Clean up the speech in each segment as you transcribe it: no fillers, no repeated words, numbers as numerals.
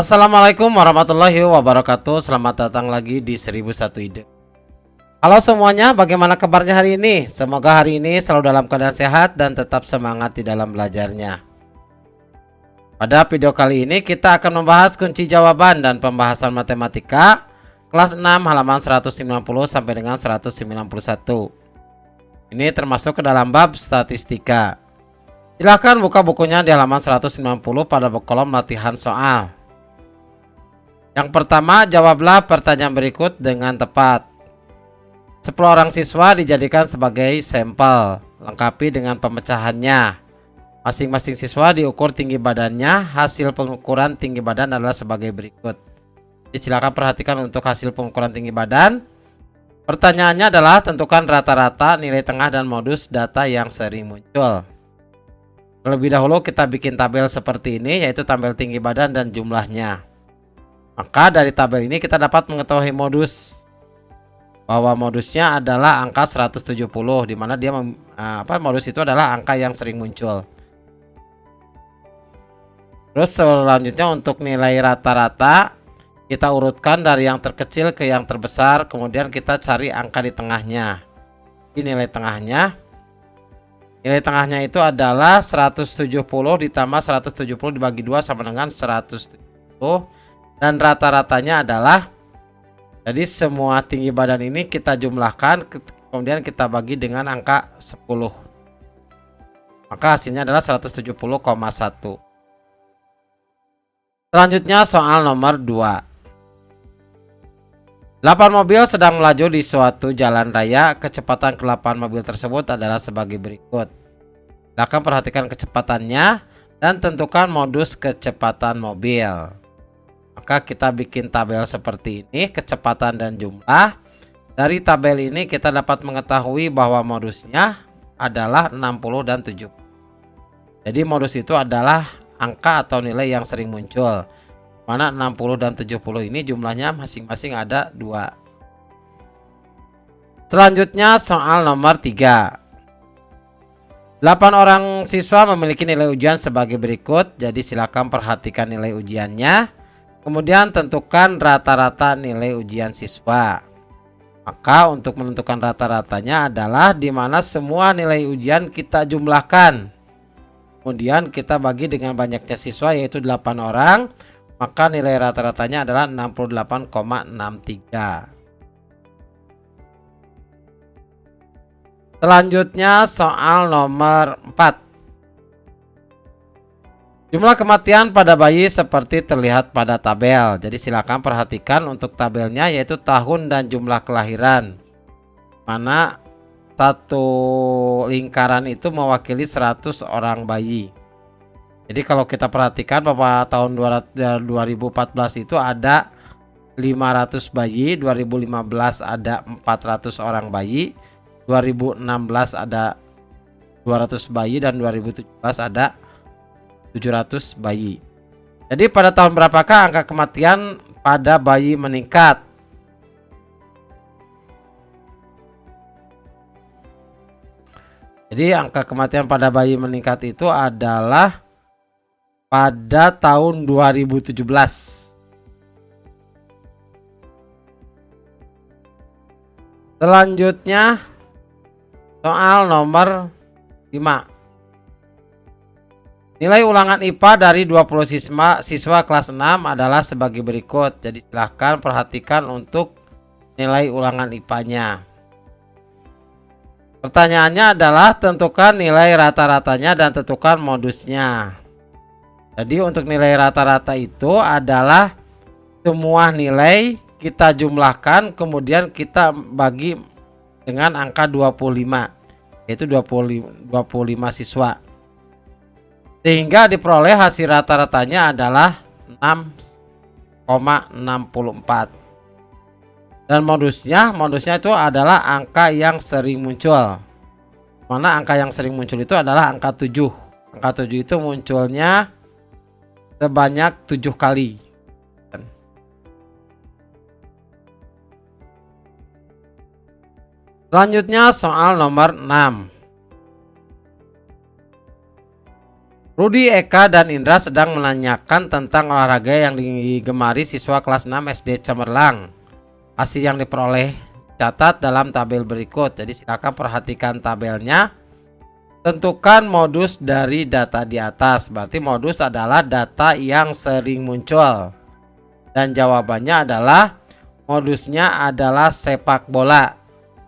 Assalamualaikum warahmatullahi wabarakatuh. Selamat datang lagi di 1001 Ide. Halo semuanya, bagaimana kabarnya hari ini? Semoga hari ini selalu dalam keadaan sehat dan tetap semangat di dalam belajarnya. Pada video kali ini kita akan membahas kunci jawaban dan pembahasan matematika kelas 6 halaman 190 sampai dengan 191. Ini termasuk ke dalam bab statistika. Silahkan buka bukunya di halaman 190 pada kolom latihan soal. Yang pertama, jawablah pertanyaan berikut dengan tepat. 10 orang siswa dijadikan sebagai sampel, lengkapi dengan pemecahannya. Masing-masing siswa diukur tinggi badannya. Hasil pengukuran tinggi badan adalah sebagai berikut. Silakan perhatikan untuk hasil pengukuran tinggi badan. Pertanyaannya adalah tentukan rata-rata, nilai tengah, dan modus data yang sering muncul. Terlebih dahulu kita bikin tabel seperti ini, yaitu tabel tinggi badan dan jumlahnya. Maka dari tabel ini kita dapat mengetahui modus, bahwa modusnya adalah angka 170, di mana dia modus itu adalah angka yang sering muncul. Terus selanjutnya untuk nilai rata-rata kita urutkan dari yang terkecil ke yang terbesar, kemudian kita cari angka di tengahnya. Ini nilai tengahnya. Nilai tengahnya itu adalah 170 ditambah 170 dibagi 2 sama dengan 170. Dan rata-ratanya adalah, jadi semua tinggi badan ini kita jumlahkan, kemudian kita bagi dengan angka 10. Maka hasilnya adalah 170,1. Selanjutnya soal nomor 2. 8 mobil sedang melaju di suatu jalan raya. Kecepatan ke-8 mobil tersebut adalah sebagai berikut. Silakan perhatikan kecepatannya dan tentukan modus kecepatan mobil. Maka kita bikin tabel seperti ini, kecepatan dan jumlah. Dari tabel ini kita dapat mengetahui bahwa modusnya adalah 60 dan 70. Jadi modus itu adalah angka atau nilai yang sering muncul. Mana 60 dan 70 ini jumlahnya masing-masing ada 2. Selanjutnya soal nomor 3. 8 orang siswa memiliki nilai ujian sebagai berikut. Jadi silakan perhatikan nilai ujiannya. Kemudian tentukan rata-rata nilai ujian siswa. Maka untuk menentukan rata-ratanya adalah di mana semua nilai ujian kita jumlahkan. Kemudian kita bagi dengan banyaknya siswa, yaitu 8 orang. Maka nilai rata-ratanya adalah 68,63. Selanjutnya soal nomor 4. Jumlah kematian pada bayi seperti terlihat pada tabel. Jadi silakan perhatikan untuk tabelnya, yaitu tahun dan jumlah kelahiran. Mana satu lingkaran itu mewakili 100 orang bayi. Jadi kalau kita perhatikan bahwa tahun 2014 itu ada 500 bayi, 2015 ada 400 orang bayi, 2016 ada 200 bayi, dan 2017 ada 700 bayi. Jadi pada tahun berapakah angka kematian pada bayi meningkat? Jadi angka kematian pada bayi meningkat itu adalah pada tahun 2017. Selanjutnya soal nomor 5. Nilai ulangan IPA dari 20 siswa kelas 6 adalah sebagai berikut. Jadi silahkan perhatikan untuk nilai ulangan IPA-nya. Pertanyaannya adalah tentukan nilai rata-ratanya dan tentukan modusnya. Jadi untuk nilai rata-rata itu adalah semua nilai kita jumlahkan, kemudian kita bagi dengan angka 25, yaitu 25 siswa. Sehingga diperoleh hasil rata-ratanya adalah 6,64. Dan modusnya itu adalah angka yang sering muncul. Mana angka yang sering muncul itu adalah angka 7. Angka 7 itu munculnya sebanyak 7 kali. Selanjutnya soal nomor 6. Rudi, Eka, dan Indra sedang menanyakan tentang olahraga yang digemari siswa kelas 6 SD Cemerlang. Hasil yang diperoleh catat dalam tabel berikut. Jadi silakan perhatikan tabelnya. Tentukan modus dari data di atas. Berarti modus adalah data yang sering muncul. Dan jawabannya adalah modusnya adalah sepak bola.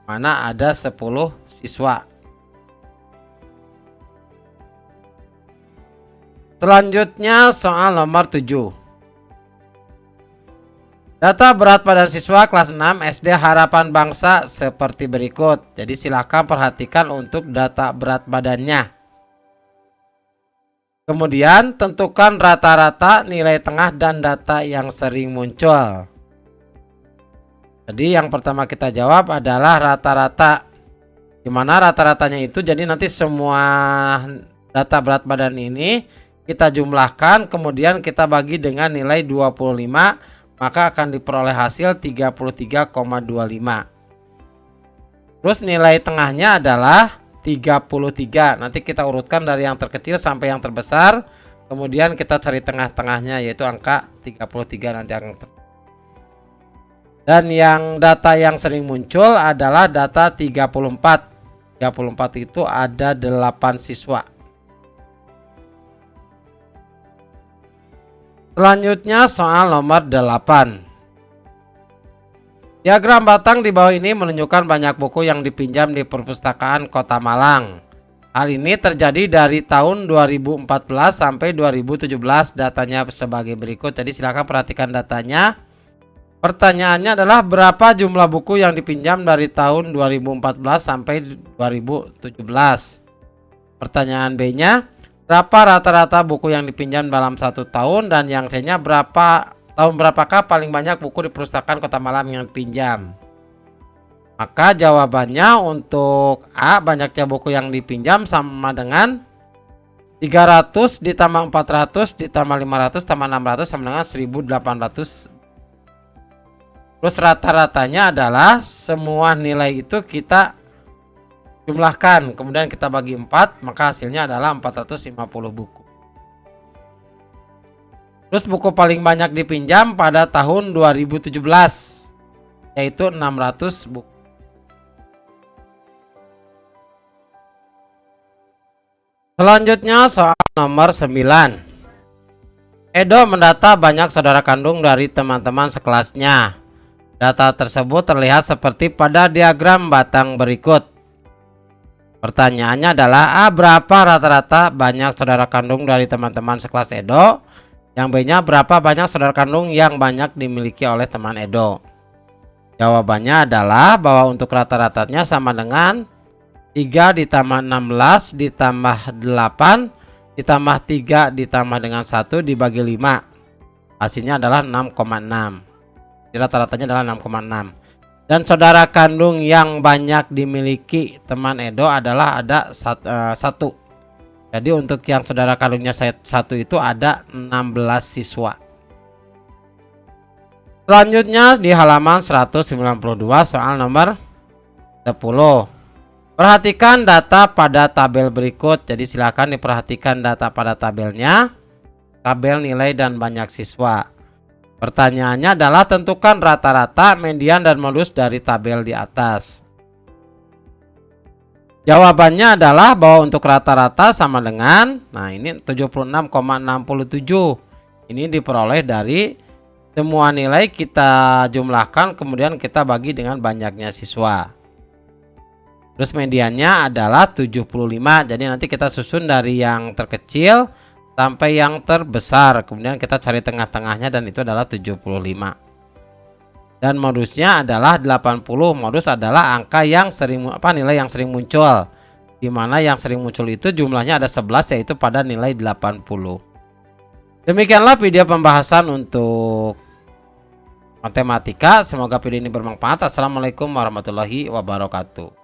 Mana ada 10 siswa. Selanjutnya soal nomor 7. Data berat badan siswa kelas 6 SD Harapan Bangsa seperti berikut. Jadi silakan perhatikan untuk data berat badannya. Kemudian tentukan rata-rata, nilai tengah, dan data yang sering muncul. Jadi yang pertama kita jawab adalah rata-rata. Dimana rata-ratanya itu jadi nanti semua data berat badan ini kita jumlahkan, kemudian kita bagi dengan nilai 25, maka akan diperoleh hasil 33,25. Terus nilai tengahnya adalah 33. Nanti kita urutkan dari yang terkecil sampai yang terbesar, kemudian kita cari tengah-tengahnya yaitu angka 33 nanti akan dan yang data yang sering muncul adalah data 34. 34 itu ada 8 siswa. Selanjutnya soal nomor 8. Diagram batang di bawah ini menunjukkan banyak buku yang dipinjam di perpustakaan Kota Malang. Hal ini terjadi dari tahun 2014 sampai 2017. Datanya sebagai berikut. Jadi silakan perhatikan datanya. Pertanyaannya adalah berapa jumlah buku yang dipinjam dari tahun 2014 sampai 2017. Pertanyaan B-nya, berapa rata-rata buku yang dipinjam dalam 1 tahun, dan yang C-nya berapakah paling banyak buku di perpustakaan Kota Malang yang dipinjam. Maka jawabannya untuk A, banyaknya buku yang dipinjam sama dengan 300 ditambah 400 ditambah 500 tambah 600 sama dengan 1800. Terus rata-ratanya adalah semua nilai itu kita jumlahkan, kemudian kita bagi 4, maka hasilnya adalah 450 buku. Terus buku paling banyak dipinjam pada tahun 2017 yaitu 600 buku. Selanjutnya soal nomor 9. Edo mendata banyak saudara kandung dari teman-teman sekelasnya. Data tersebut terlihat seperti pada diagram batang berikut. Pertanyaannya adalah A, berapa rata-rata banyak saudara kandung dari teman-teman sekelas Edo. Yang B-nya, berapa banyak saudara kandung yang banyak dimiliki oleh teman Edo. Jawabannya adalah bahwa untuk rata-ratanya sama dengan 3 ditambah 16 ditambah 8 ditambah 3 ditambah dengan 1 dibagi 5. Hasilnya adalah 6,6. Jadi rata-ratanya adalah 6,6. Dan saudara kandung yang banyak dimiliki teman Edo adalah ada 1. Jadi untuk yang saudara kandungnya 1 itu ada 16 siswa. Selanjutnya di halaman 192 soal nomor 10. Perhatikan data pada tabel berikut. Jadi silakan diperhatikan data pada tabelnya, tabel nilai dan banyak siswa. Pertanyaannya adalah tentukan rata-rata, median, dan modus dari tabel di atas. Jawabannya adalah bahwa untuk rata-rata sama dengan, nah ini 76,67. Ini diperoleh dari semua nilai kita jumlahkan, kemudian kita bagi dengan banyaknya siswa. Terus mediannya adalah 75. Jadi nanti kita susun dari yang terkecil sampai yang terbesar, kemudian kita cari tengah-tengahnya dan itu adalah 75. Dan modusnya adalah 80. Modus adalah angka yang sering nilai yang sering muncul. Dimana yang sering muncul itu jumlahnya ada 11 yaitu pada nilai 80. Demikianlah video pembahasan untuk matematika. Semoga video ini bermanfaat. Assalamualaikum warahmatullahi wabarakatuh.